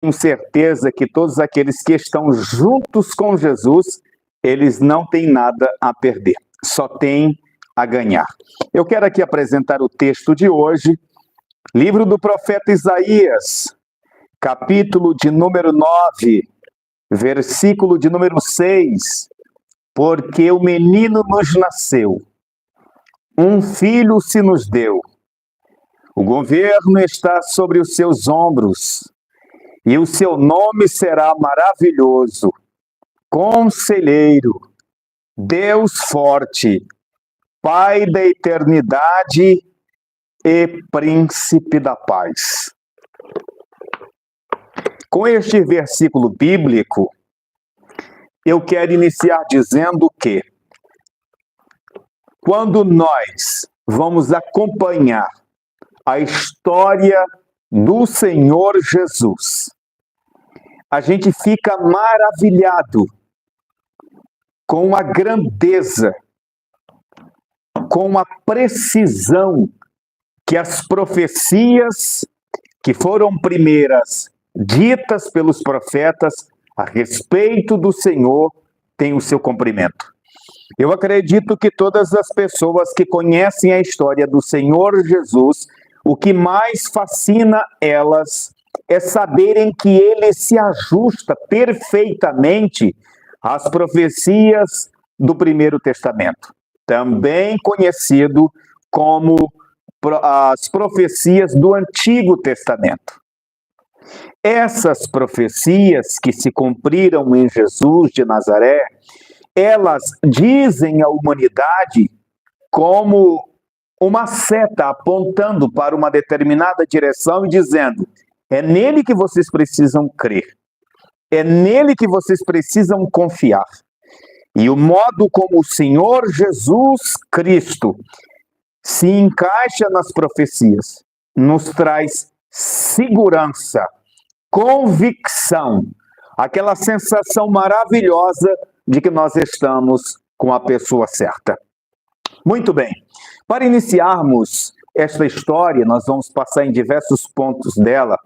tenho certeza que todos aqueles que estão juntos com Jesus, eles não têm nada a perder, só têm a ganhar. Eu quero aqui apresentar o texto de hoje, livro do profeta Isaías, capítulo de número 9, versículo de número 6. Porque o menino nos nasceu, um filho se nos deu. O governo está sobre os seus ombros, e o seu nome será maravilhoso, Conselheiro, Deus forte, Pai da eternidade e Príncipe da paz. Com este versículo bíblico, eu quero iniciar dizendo que, quando nós vamos acompanhar a história do Senhor Jesus, a gente fica maravilhado com a grandeza, com a precisão que as profecias que foram primeiras ditas pelos profetas a respeito do Senhor têm o seu cumprimento. Eu acredito que todas as pessoas que conhecem a história do Senhor Jesus, o que mais fascina elas é saberem que ele se ajusta perfeitamente às profecias do Primeiro Testamento, também conhecido como as profecias do Antigo Testamento. Essas profecias que se cumpriram em Jesus de Nazaré, elas dizem à humanidade como uma seta apontando para uma determinada direção e dizendo: é nele que vocês precisam crer, é nele que vocês precisam confiar. E o modo como o Senhor Jesus Cristo se encaixa nas profecias nos traz segurança, convicção, aquela sensação maravilhosa de que nós estamos com a pessoa certa. Muito bem, para iniciarmos esta história, nós vamos passar em diversos pontos dela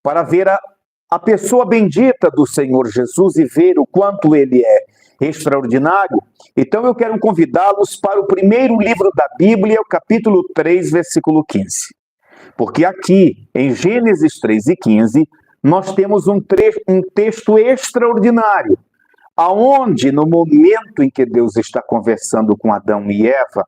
para ver a pessoa bendita do Senhor Jesus e ver o quanto ele é extraordinário. Então eu quero convidá-los para o primeiro livro da Bíblia, o capítulo 3, versículo 15. Porque aqui, em Gênesis 3 e 15, nós temos um texto extraordinário, aonde no momento em que Deus está conversando com Adão e Eva,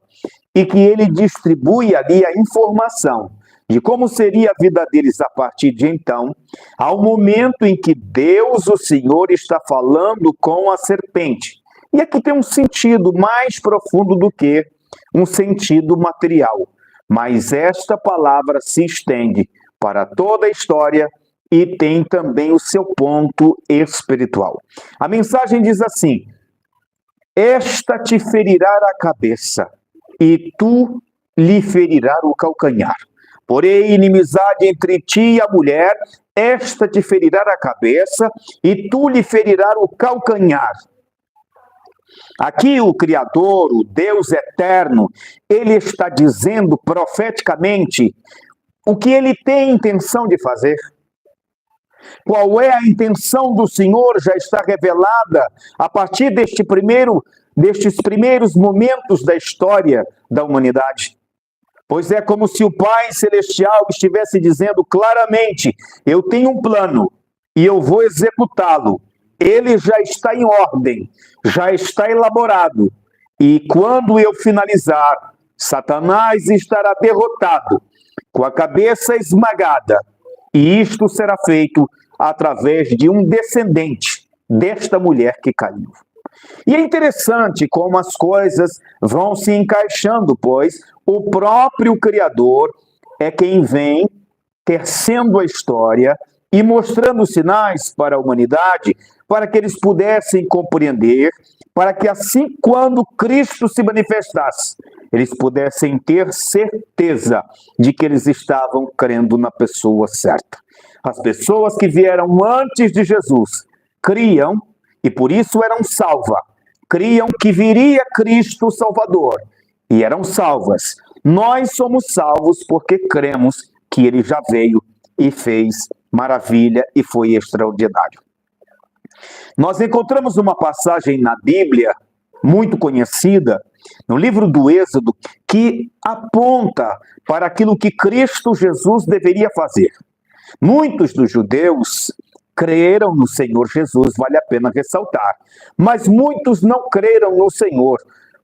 e que ele distribui ali a informação de como seria a vida deles a partir de então, ao momento em que Deus, o Senhor, está falando com a serpente. E aqui tem um sentido mais profundo do que um sentido material, mas esta palavra se estende para toda a história e tem também o seu ponto espiritual. A mensagem diz assim: esta te ferirá a cabeça, e tu lhe ferirás o calcanhar. Porém, inimizade entre ti e a mulher, esta te ferirá a cabeça, e tu lhe ferirás o calcanhar. Aqui o Criador, o Deus eterno, ele está dizendo profeticamente o que ele tem intenção de fazer. Qual é a intenção do Senhor já está revelada a partir destes primeiros momentos da história da humanidade. Pois é como se o Pai Celestial estivesse dizendo claramente: eu tenho um plano e eu vou executá-lo. Ele já está em ordem, já está elaborado. E quando eu finalizar, Satanás estará derrotado, com a cabeça esmagada. E isto será feito através de um descendente desta mulher que caiu. E é interessante como as coisas vão se encaixando, pois o próprio Criador é quem vem tecendo a história e mostrando sinais para a humanidade, para que eles pudessem compreender, para que assim, quando Cristo se manifestasse, eles pudessem ter certeza de que eles estavam crendo na pessoa certa. As pessoas que vieram antes de Jesus criam, e por isso eram salvas, criam que viria Cristo Salvador, e eram salvas. Nós somos salvos porque cremos que ele já veio e fez maravilha e foi extraordinário. Nós encontramos uma passagem na Bíblia muito conhecida, no livro do Êxodo, que aponta para aquilo que Cristo Jesus deveria fazer. Muitos dos judeus creram no Senhor Jesus, vale a pena ressaltar, mas muitos não creram no Senhor,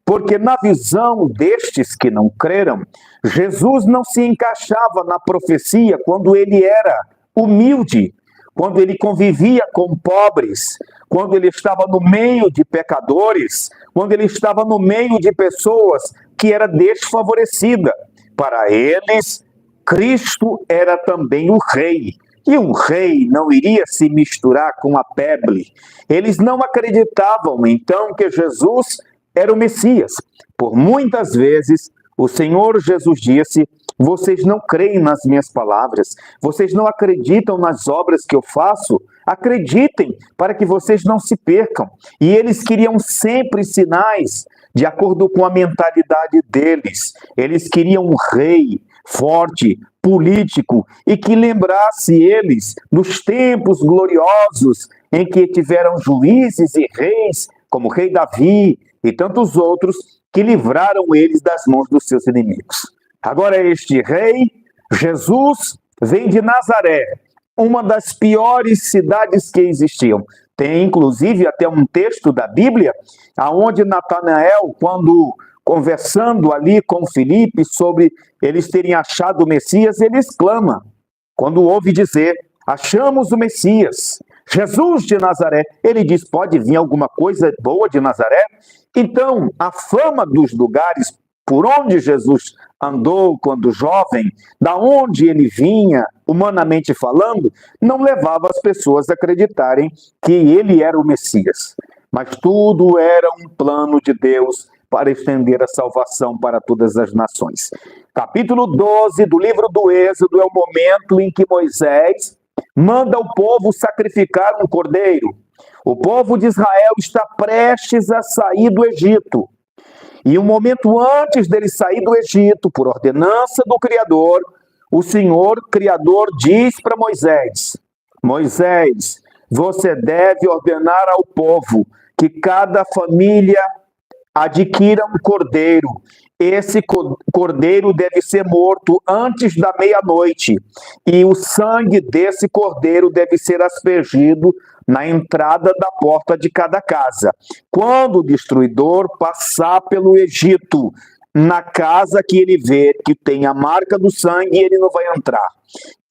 porque na visão destes que não creram, Jesus não se encaixava na profecia quando ele era humilde, quando ele convivia com pobres, quando ele estava no meio de pecadores, quando ele estava no meio de pessoas que era desfavorecida. Para eles, Cristo era também o rei. E um rei não iria se misturar com a plebe. Eles não acreditavam, então, que Jesus era o Messias. Por muitas vezes, o Senhor Jesus disse: vocês não creem nas minhas palavras, vocês não acreditam nas obras que eu faço, acreditem para que vocês não se percam. E eles queriam sempre sinais, de acordo com a mentalidade deles. Eles queriam um rei forte, político, e que lembrasse eles dos tempos gloriosos em que tiveram juízes e reis, como o rei Davi e tantos outros, que livraram eles das mãos dos seus inimigos. Agora este rei, Jesus, vem de Nazaré, uma das piores cidades que existiam. Tem inclusive até um texto da Bíblia, onde Natanael, quando conversando ali com Filipe sobre eles terem achado o Messias, ele exclama, quando ouve dizer: achamos o Messias, Jesus de Nazaré. Ele diz: pode vir alguma coisa boa de Nazaré? Então, a fama dos lugares por onde Jesus andou quando jovem, da onde ele vinha, humanamente falando, não levava as pessoas a acreditarem que ele era o Messias. Mas tudo era um plano de Deus para estender a salvação para todas as nações. Capítulo 12 do livro do Êxodo é o momento em que Moisés manda o povo sacrificar um cordeiro. O povo de Israel está prestes a sair do Egito. E um momento antes dele sair do Egito, por ordenança do Criador, o Senhor Criador diz para Moisés: Moisés, você deve ordenar ao povo que cada família adquira um cordeiro. Esse cordeiro deve ser morto antes da meia-noite, e o sangue desse cordeiro deve ser aspergido na entrada da porta de cada casa. Quando o destruidor passar pelo Egito, na casa que ele vê que tem a marca do sangue, ele não vai entrar.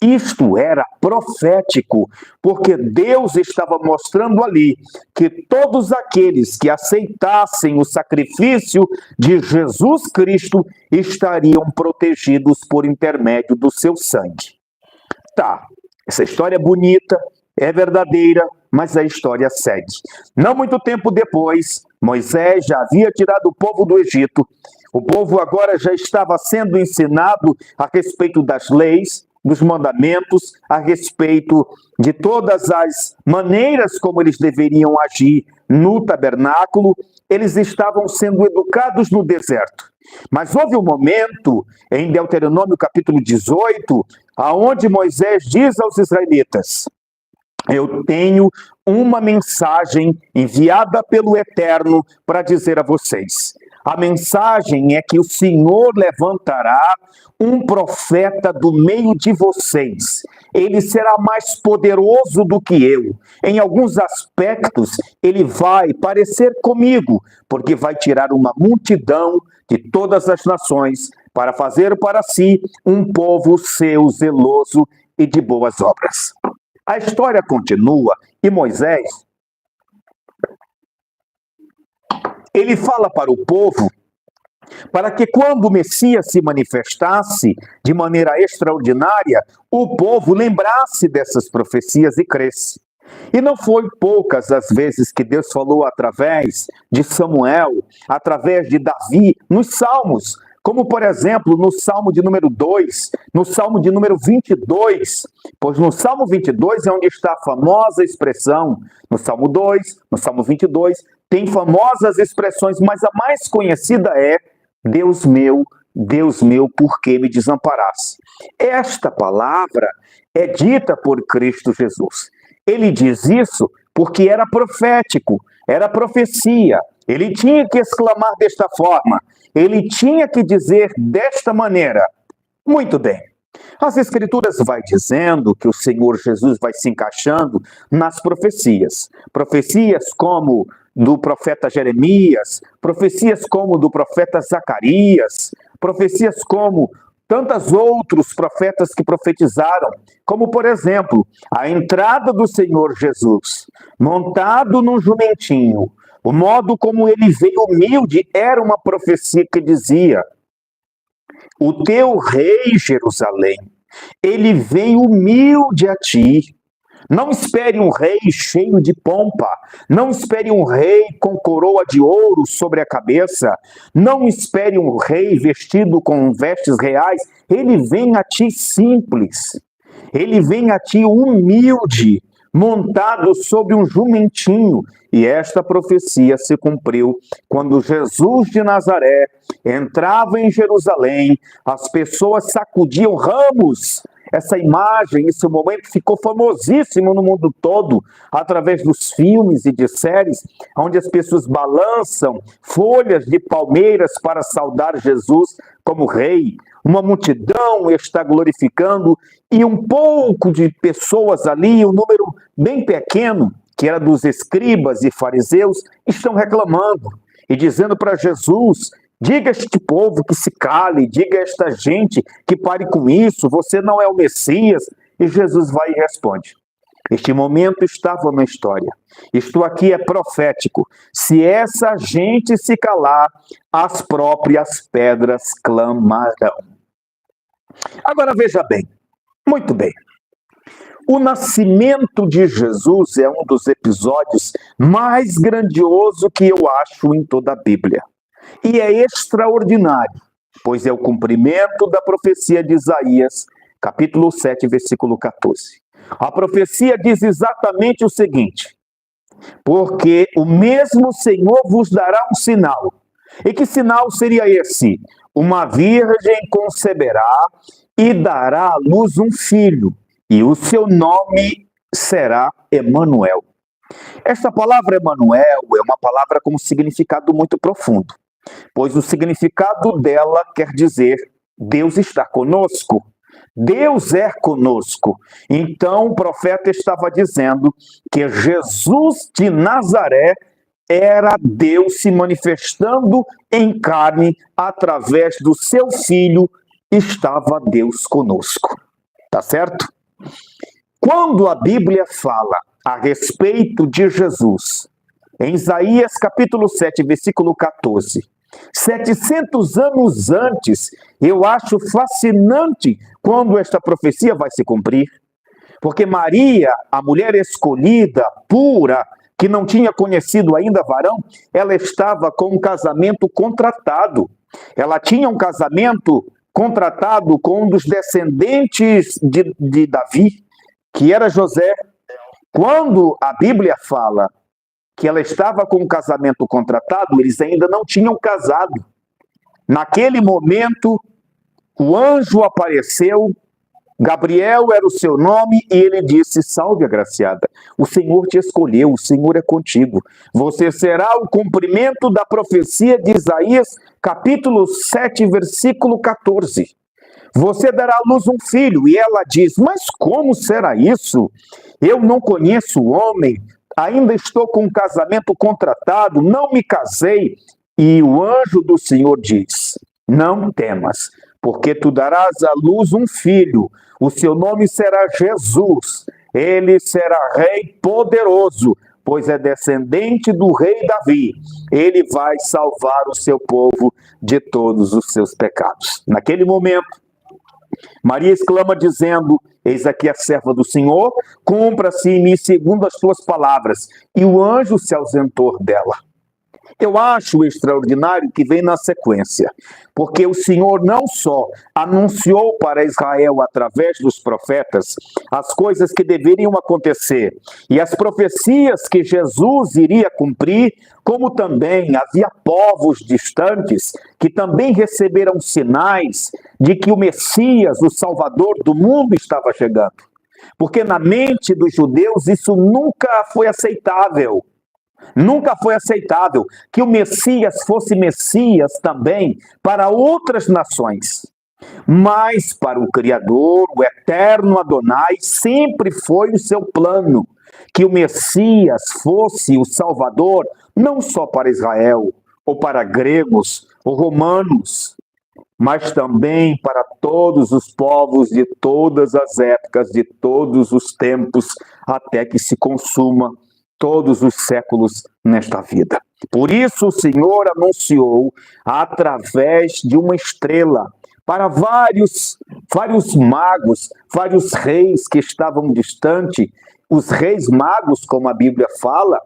Isto era profético, porque Deus estava mostrando ali que todos aqueles que aceitassem o sacrifício de Jesus Cristo estariam protegidos por intermédio do seu sangue. Tá, essa história é bonita, é verdadeira, mas a história segue. Não muito tempo depois, Moisés já havia tirado o povo do Egito. O povo agora já estava sendo ensinado a respeito das leis, dos mandamentos, a respeito de todas as maneiras como eles deveriam agir no tabernáculo. Eles estavam sendo educados no deserto. Mas houve um momento, em Deuteronômio capítulo 18, aonde Moisés diz aos israelitas: eu tenho uma mensagem enviada pelo Eterno para dizer a vocês. A mensagem é que o Senhor levantará um profeta do meio de vocês. Ele será mais poderoso do que eu. Em alguns aspectos, ele vai parecer comigo, porque vai tirar uma multidão de todas as nações para fazer para si um povo seu, zeloso e de boas obras. A história continua e Moisés, ele fala para o povo para que quando o Messias se manifestasse de maneira extraordinária, o povo lembrasse dessas profecias e cresce. E não foi poucas as vezes que Deus falou através de Samuel, através de Davi, nos Salmos, como por exemplo no Salmo de número 2, no Salmo de número 22, pois no Salmo 22 é onde está a famosa expressão, no Salmo 2, no Salmo 22, tem famosas expressões, mas a mais conhecida é: Deus meu, por que me desamparaste? Esta palavra é dita por Cristo Jesus. Ele diz isso porque era profético, era profecia. Ele tinha que exclamar desta forma, ele tinha que dizer desta maneira. Muito bem. As Escrituras vai dizendo que o Senhor Jesus vai se encaixando nas profecias. Profecias como do profeta Jeremias, profecias como do profeta Zacarias, profecias como tantos outros profetas que profetizaram, como, por exemplo, a entrada do Senhor Jesus, montado num jumentinho. O modo como ele veio humilde era uma profecia que dizia: o teu rei, Jerusalém, ele vem humilde a ti. Não espere um rei cheio de pompa. Não espere um rei com coroa de ouro sobre a cabeça. Não espere um rei vestido com vestes reais. Ele vem a ti simples. Ele vem a ti humilde, montado sobre um jumentinho. E esta profecia se cumpriu quando Jesus de Nazaré entrava em Jerusalém. As pessoas sacudiam ramos. Essa imagem, esse momento ficou famosíssimo no mundo todo, através dos filmes e de séries, onde as pessoas balançam folhas de palmeiras para saudar Jesus como rei. Uma multidão está glorificando e um pouco de pessoas ali, um número bem pequeno, que era dos escribas e fariseus, estão reclamando e dizendo para Jesus: diga a este povo que se cale, diga a esta gente que pare com isso, você não é o Messias. E Jesus vai e responde: este momento estava na história, isto aqui é profético. Se essa gente se calar, as próprias pedras clamarão. Agora veja bem, muito bem. O nascimento de Jesus é um dos episódios mais grandiosos que eu acho em toda a Bíblia. E é extraordinário, pois é o cumprimento da profecia de Isaías, capítulo 7, versículo 14. A profecia diz exatamente o seguinte: porque o mesmo Senhor vos dará um sinal. E que sinal seria esse? Uma virgem conceberá e dará à luz um filho, e o seu nome será Emanuel. Esta palavra Emanuel é uma palavra com um significado muito profundo, pois o significado dela quer dizer: Deus está conosco. Deus é conosco. Então o profeta estava dizendo que Jesus de Nazaré era Deus se manifestando em carne através do seu filho. Estava Deus conosco. Tá certo? Quando a Bíblia fala a respeito de Jesus, em Isaías capítulo 7, versículo 14, 700 anos antes, eu acho fascinante quando esta profecia vai se cumprir, porque Maria, a mulher escolhida, pura, que não tinha conhecido ainda varão, ela estava com um casamento contratado. Ela tinha um casamento contratado com um dos descendentes de Davi, que era José. Quando a Bíblia fala que ela estava com um casamento contratado, eles ainda não tinham casado. Naquele momento, o anjo apareceu, Gabriel era o seu nome, e ele disse: salve, agraciada, o Senhor te escolheu, o Senhor é contigo. Você será o cumprimento da profecia de Isaías, capítulo 7, versículo 14. Você dará à luz um filho. E ela diz: mas como será isso? Eu não conheço o homem, ainda estou com um casamento contratado, não me casei. E o anjo do Senhor diz: não temas, porque tu darás à luz um filho, o seu nome será Jesus, ele será rei poderoso, pois é descendente do rei Davi. Ele vai salvar o seu povo de todos os seus pecados. Naquele momento, Maria exclama dizendo: eis aqui a serva do Senhor, cumpra-se em mim segundo as tuas palavras. E o anjo se ausentou dela. Eu acho extraordinário que vem na sequência, porque o Senhor não só anunciou para Israel através dos profetas as coisas que deveriam acontecer e as profecias que Jesus iria cumprir, como também havia povos distantes que também receberam sinais de que o Messias, o Salvador do mundo, estava chegando. Porque na mente dos judeus isso nunca foi aceitável. Nunca foi aceitável que o Messias fosse Messias também para outras nações. Mas para o Criador, o eterno Adonai, sempre foi o seu plano que o Messias fosse o Salvador, não só para Israel, ou para gregos, ou romanos, mas também para todos os povos de todas as épocas, de todos os tempos, até que se consuma todos os séculos nesta vida. Por isso o Senhor anunciou através de uma estrela para vários magos, vários reis que estavam distantes. Os reis magos, como a Bíblia fala,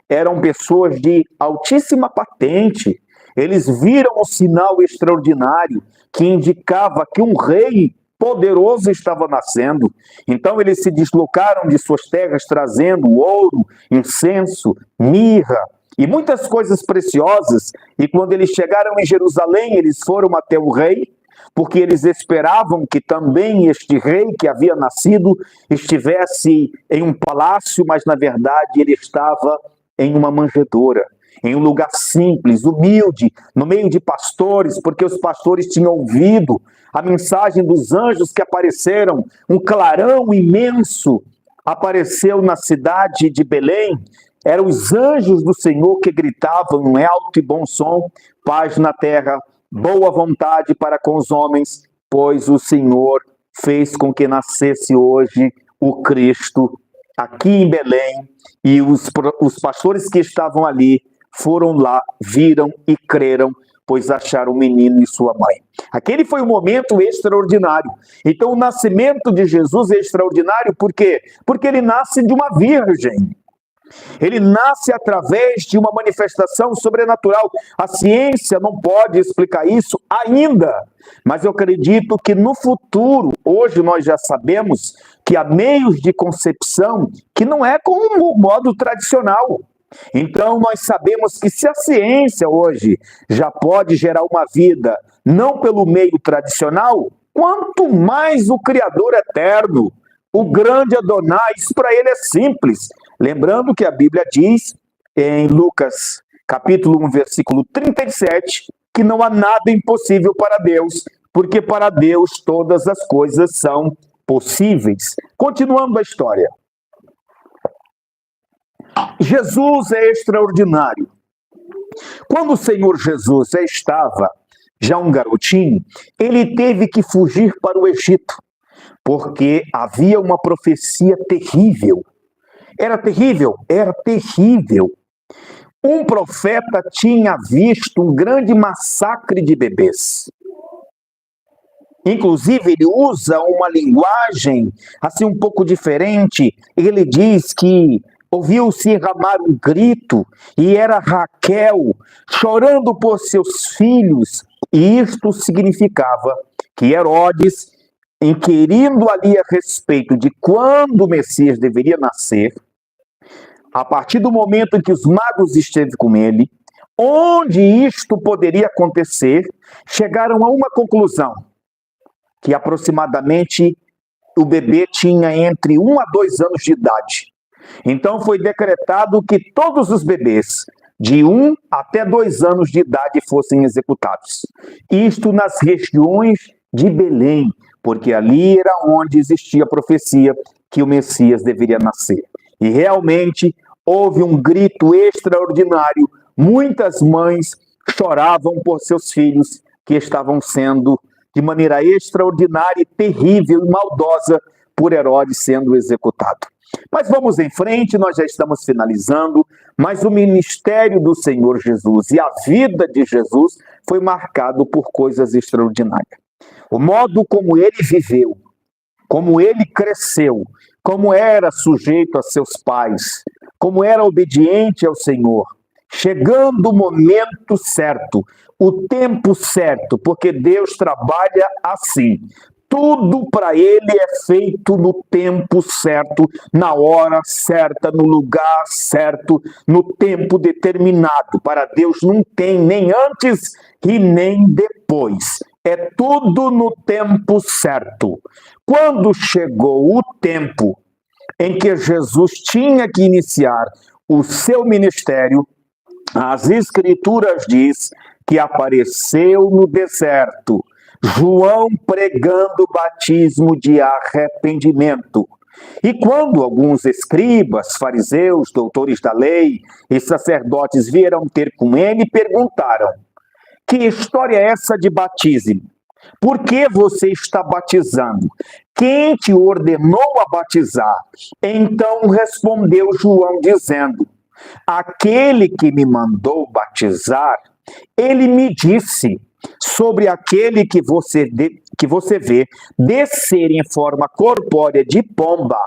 eram pessoas de altíssima patente. Eles viram um sinal extraordinário que indicava que um rei poderoso estava nascendo. Então eles se deslocaram de suas terras trazendo ouro, incenso, mirra e muitas coisas preciosas. E quando eles chegaram em Jerusalém, eles foram até o rei, porque eles esperavam que também este rei que havia nascido estivesse em um palácio, mas na verdade ele estava em uma manjedoura, em um lugar simples, humilde, no meio de pastores, porque os pastores tinham ouvido a mensagem dos anjos que apareceram, um clarão imenso apareceu na cidade de Belém. Eram os anjos do Senhor que gritavam em alto e bom som: paz na terra, boa vontade para com os homens, pois o Senhor fez com que nascesse hoje o Cristo aqui em Belém. E os pastores que estavam ali foram lá, viram e creram, pois acharam o menino e sua mãe. Aquele foi um momento extraordinário. Então o nascimento de Jesus é extraordinário, por quê? Porque ele nasce de uma virgem. Ele nasce através de uma manifestação sobrenatural. A ciência não pode explicar isso ainda, mas eu acredito que no futuro, hoje nós já sabemos que há meios de concepção que não é como o modo tradicional. Então nós sabemos que se a ciência hoje já pode gerar uma vida não pelo meio tradicional, quanto mais o Criador eterno, o grande Adonai, isso para ele é simples. Lembrando que a Bíblia diz em Lucas capítulo 1, versículo 37, que não há nada impossível para Deus, porque para Deus todas as coisas são possíveis. Continuando a história. Jesus é extraordinário. Quando o Senhor Jesus já estava um garotinho, ele teve que fugir para o Egito, porque havia uma profecia terrível. Era terrível, era terrível. Um profeta tinha visto um grande massacre de bebês. Inclusive, ele usa uma linguagem assim um pouco diferente. Ele diz que ouviu-se enramar um grito, e era Raquel chorando por seus filhos, e isto significava que Herodes, inquirindo ali a respeito de quando o Messias deveria nascer, a partir do momento em que os magos esteve com ele, onde isto poderia acontecer, chegaram a uma conclusão, que aproximadamente o bebê tinha entre 1 a 2 anos de idade. Então foi decretado que todos os bebês de 1 até 2 anos de idade fossem executados. Isto nas regiões de Belém, porque ali era onde existia a profecia que o Messias deveria nascer. E realmente houve um grito extraordinário. Muitas mães choravam por seus filhos que estavam sendo, de maneira extraordinária, terrível e maldosa, por Herodes sendo executado. Mas vamos em frente, nós já estamos finalizando, mas o ministério do Senhor Jesus e a vida de Jesus foi marcado por coisas extraordinárias. O modo como ele viveu, como ele cresceu, como era sujeito a seus pais, como era obediente ao Senhor, chegando o momento certo, o tempo certo, porque Deus trabalha assim. Tudo para ele é feito no tempo certo, na hora certa, no lugar certo, no tempo determinado. Para Deus não tem nem antes e nem depois. É tudo no tempo certo. Quando chegou o tempo em que Jesus tinha que iniciar o seu ministério, as Escrituras diz que apareceu no deserto João pregando o batismo de arrependimento. E quando alguns escribas, fariseus, doutores da lei e sacerdotes vieram ter com ele, perguntaram: que história é essa de batismo? Por que você está batizando? Quem te ordenou a batizar? Então respondeu João dizendo: aquele que me mandou batizar, ele me disse sobre aquele que você vê descer em forma corpórea de pomba.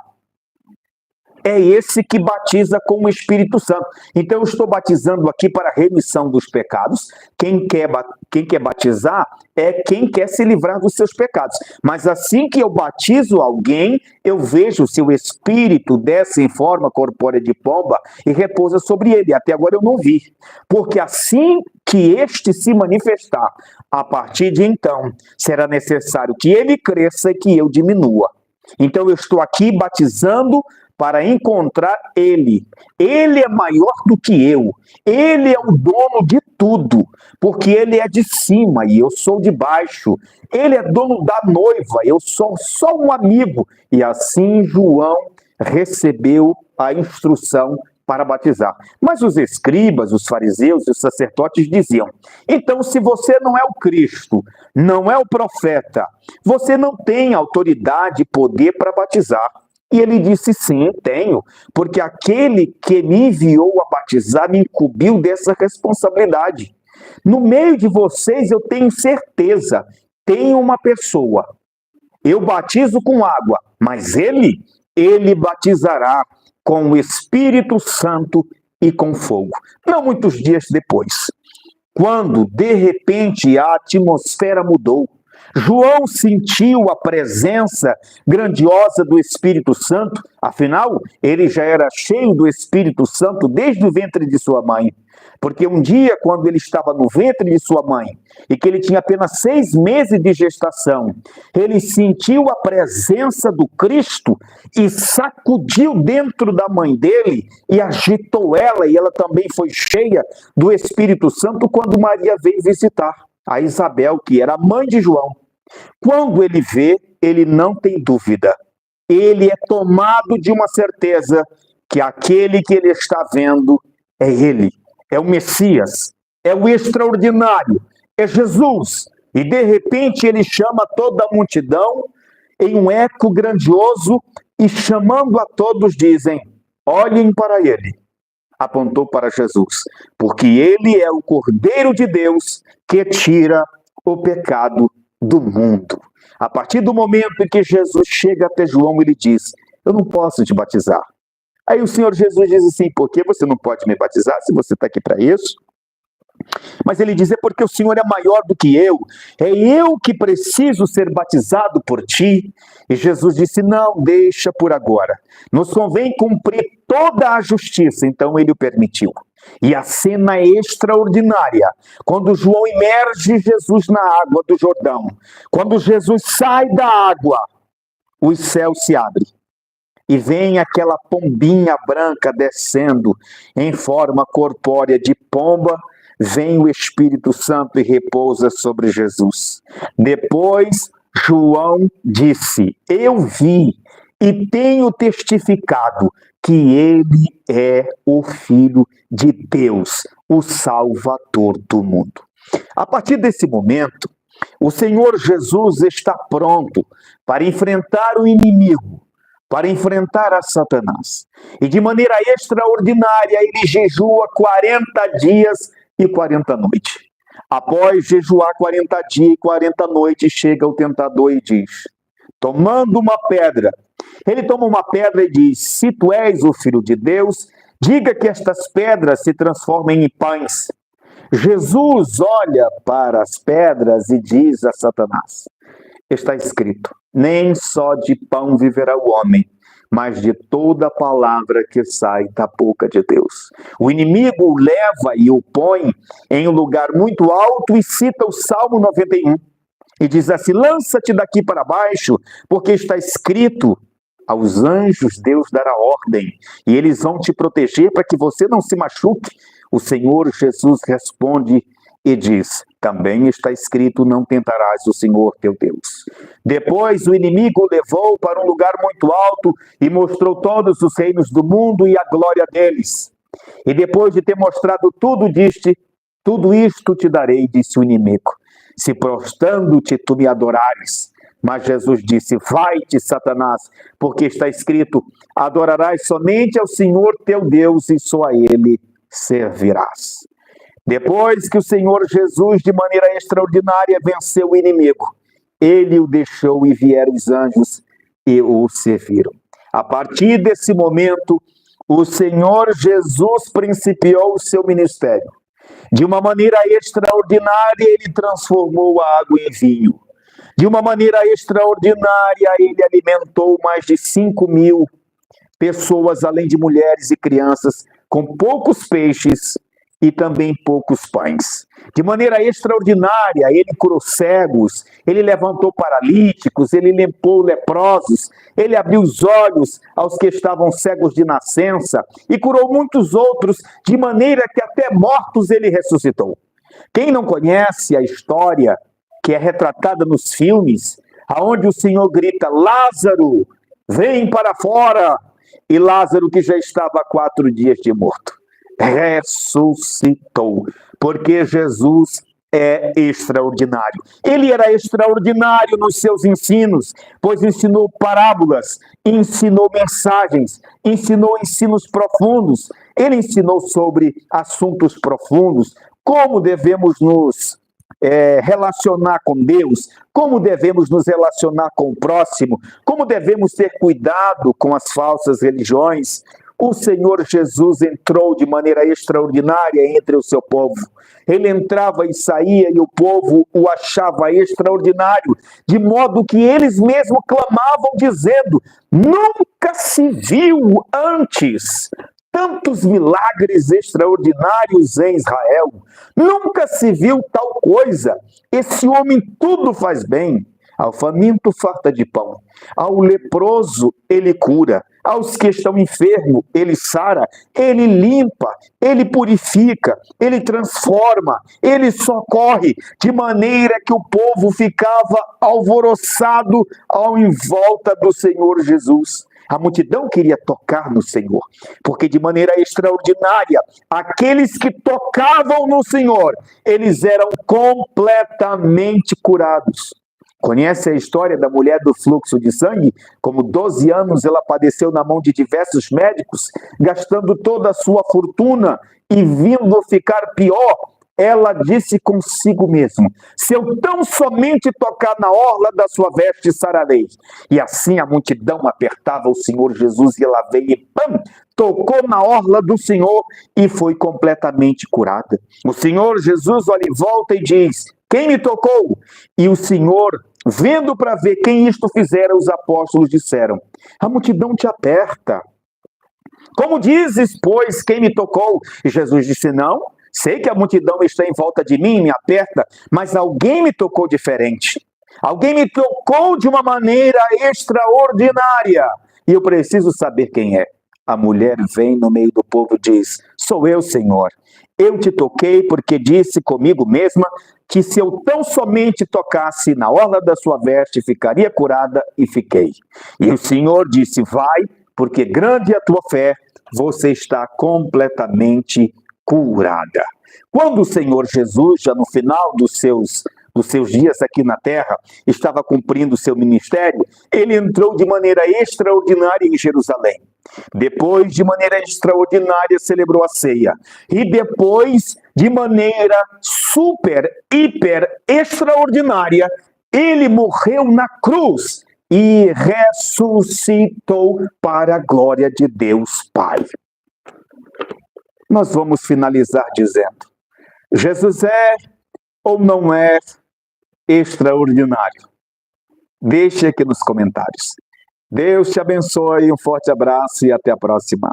É esse que batiza com o Espírito Santo. Então eu estou batizando aqui para a remissão dos pecados. Quem quer batizar é quem quer se livrar dos seus pecados. Mas assim que eu batizo alguém, eu vejo se o Espírito desce em forma corpórea de pomba e repousa sobre ele. Até agora eu não vi. Porque assim que este se manifestar, a partir de então, será necessário que ele cresça e que eu diminua. Então eu estou aqui batizando para encontrar ele. Ele é maior do que eu. Ele é o dono de tudo, porque ele é de cima e eu sou de baixo. Ele é dono da noiva, eu sou só um amigo. E assim João recebeu a instrução para batizar. Mas os escribas, os fariseus e os sacerdotes diziam: então, se você não é o Cristo, não é o profeta, você não tem autoridade e poder para batizar. E ele disse: sim, tenho, porque aquele que me enviou a batizar me incumbiu dessa responsabilidade. No meio de vocês eu tenho certeza, tem uma pessoa. Eu batizo com água, mas ele batizará com o Espírito Santo e com fogo. Não muitos dias depois, quando de repente a atmosfera mudou, João sentiu a presença grandiosa do Espírito Santo, afinal, ele já era cheio do Espírito Santo desde o ventre de sua mãe. Porque um dia, quando ele estava no ventre de sua mãe, e que ele tinha apenas 6 meses de gestação, ele sentiu a presença do Cristo e sacudiu dentro da mãe dele e agitou ela, e ela também foi cheia do Espírito Santo quando Maria veio visitar a Isabel, que era a mãe de João. Quando ele vê, ele não tem dúvida. Ele é tomado de uma certeza que aquele que ele está vendo é ele. É o Messias, é o extraordinário, é Jesus. E de repente ele chama toda a multidão em um eco grandioso e chamando a todos dizem: olhem para ele. Apontou para Jesus, porque ele é o Cordeiro de Deus que tira o pecado do mundo. A partir do momento em que Jesus chega até João, ele diz: eu não posso te batizar. Aí o Senhor Jesus diz assim: por que você não pode me batizar se você está aqui para isso? Mas ele diz: é porque o Senhor é maior do que eu, é eu que preciso ser batizado por ti. E Jesus disse: não, deixa por agora, nos convém cumprir toda a justiça. Então ele o permitiu. E a cena é extraordinária, quando João imerge Jesus na água do Jordão, quando Jesus sai da água, os céus se abrem. E vem aquela pombinha branca descendo em forma corpórea de pomba, vem o Espírito Santo e repousa sobre Jesus. Depois, João disse: eu vi e tenho testificado que ele é o Filho de Deus, o Salvador do mundo. A partir desse momento, o Senhor Jesus está pronto para enfrentar o inimigo, para enfrentar a Satanás. E de maneira extraordinária, ele jejua 40 dias e 40 noites. Após jejuar 40 dias e 40 noites, chega o tentador e diz, tomando uma pedra, ele toma uma pedra e diz: se tu és o Filho de Deus, diga que estas pedras se transformem em pães. Jesus olha para as pedras e diz a Satanás: está escrito, nem só de pão viverá o homem, mas de toda palavra que sai da boca de Deus. O inimigo o leva e o põe em um lugar muito alto e cita o Salmo 91. e diz assim: lança-te daqui para baixo, porque está escrito, aos anjos Deus dará ordem, e eles vão te proteger para que você não se machuque. O Senhor Jesus responde e diz: também está escrito, não tentarás o Senhor teu Deus. Depois o inimigo o levou para um lugar muito alto e mostrou todos os reinos do mundo e a glória deles. E depois de ter mostrado tudo, disse: tudo isto te darei, disse o inimigo, se prostrando-te tu me adorares. Mas Jesus disse: vai-te, Satanás, porque está escrito, adorarás somente ao Senhor teu Deus e só a Ele servirás. Depois que o Senhor Jesus, de maneira extraordinária, venceu o inimigo, ele o deixou e vieram os anjos e o serviram. A partir desse momento, o Senhor Jesus principiou o seu ministério. De uma maneira extraordinária, ele transformou a água em vinho. De uma maneira extraordinária, ele alimentou mais de 5.000 pessoas, além de mulheres e crianças, com poucos peixes e também poucos pães. De maneira extraordinária, ele curou cegos, ele levantou paralíticos, ele limpou leprosos, ele abriu os olhos aos que estavam cegos de nascença e curou muitos outros, de maneira que até mortos ele ressuscitou. Quem não conhece a história que é retratada nos filmes, aonde o Senhor grita: Lázaro, vem para fora! E Lázaro, que já estava há 4 dias de morto, ressuscitou, porque Jesus é extraordinário. Ele era extraordinário nos seus ensinos, pois ensinou parábolas, ensinou mensagens, ensinou ensinos profundos. Ele ensinou sobre assuntos profundos, como devemos nos relacionar com Deus, como devemos nos relacionar com o próximo, como devemos ter cuidado com as falsas religiões. O Senhor Jesus entrou de maneira extraordinária entre o seu povo. Ele entrava e saía e o povo o achava extraordinário, de modo que eles mesmos clamavam dizendo: nunca se viu antes tantos milagres extraordinários em Israel. Nunca se viu tal coisa. Esse homem tudo faz bem. Ao faminto farta de pão, ao leproso ele cura, aos que estão enfermos ele sara, ele limpa, ele purifica, ele transforma, ele socorre, de maneira que o povo ficava alvoroçado em volta do Senhor Jesus. A multidão queria tocar no Senhor, porque de maneira extraordinária, aqueles que tocavam no Senhor, eles eram completamente curados. Conhece a história da mulher do fluxo de sangue? Como 12 anos ela padeceu na mão de diversos médicos, gastando toda a sua fortuna e vindo ficar pior. Ela disse consigo mesma: se eu tão somente tocar na orla da sua veste, sararei. E assim a multidão apertava o Senhor Jesus e ela veio e pam, tocou na orla do Senhor e foi completamente curada. O Senhor Jesus olha em volta e diz: quem me tocou? E o Senhor, vendo para ver quem isto fizera, os apóstolos disseram: a multidão te aperta. Como dizes, pois, quem me tocou? E Jesus disse: não, sei que a multidão está em volta de mim, me aperta, mas alguém me tocou diferente. Alguém me tocou de uma maneira extraordinária. E eu preciso saber quem é. A mulher vem no meio do povo e diz: sou eu, Senhor. Eu te toquei porque disse comigo mesma que se eu tão somente tocasse na orla da sua veste, ficaria curada, e fiquei. E o Senhor disse: vai, porque grande é a tua fé, você está completamente curada. Quando o Senhor Jesus, já no final dos seus dias aqui na terra, estava cumprindo o seu ministério, ele entrou de maneira extraordinária em Jerusalém. Depois, de maneira extraordinária, celebrou a ceia. E depois, de maneira super, hiper, extraordinária, ele morreu na cruz e ressuscitou para a glória de Deus Pai. Nós vamos finalizar dizendo: Jesus é ou não é extraordinário? Deixe aqui nos comentários. Deus te abençoe, um forte abraço e até a próxima.